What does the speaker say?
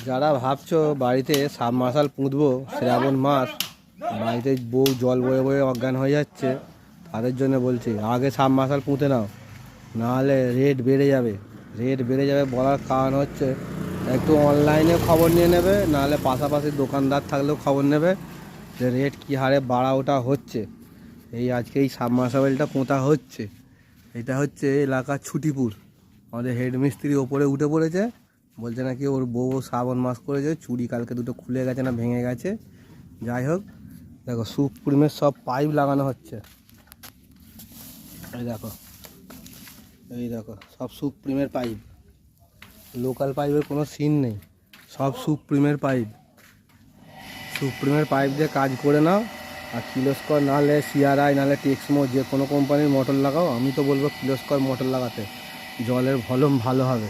যারা ভাবছো বাড়িতে সাবমার্শাল পুঁতবো শ্রাবণ মাস, বাড়িতে বউ জল বয়ে বয়ে অজ্ঞান হয়ে যাচ্ছে, তাদের জন্য বলছি আগে সাবমার্শাল পুঁতে নাও, নাহলে রেট বেড়ে যাবে। রেট বেড়ে যাবে বলার কারণ হচ্ছে একটু অনলাইনে খবর নিয়ে নেবে, নাহলে পাশাপাশি দোকানদার থাকলেও খবর নেবে যে রেট কী হারে বাড়া ওটা হচ্ছে। আজকে এই সাবমার্শালটা পোঁতা হচ্ছে। এটা হচ্ছে এলাকার ছুটিপুর। আমাদের হেডমিস্ত্রি ওপরে উঠে পড়েছে, বলছে নাকি ওর বউ শ্রাবণ মাস করেছে, চুড়ি কালকে দুটো খুলে গেছে না ভেঙে গেছে। যাই হোক, দেখো সুপ্রিমের সব পাইপ লাগানো হচ্ছে। এই দেখো সব সুপ্রিমের পাইপ, লোকাল পাইপের কোনো সিন নেই, সব সুপ্রিমের পাইপ। সুপ্রিমের পাইপ দিয়ে কাজ করে নাও। আর কিলোস্কর নাহলে সিআরআই নাহলে টেক্সমো যে কোনো কোম্পানির মোটর লাগাও। আমি তো বলবো কিলোস্কর মোটর লাগাতে, জলের ভলিউম ভালো হবে।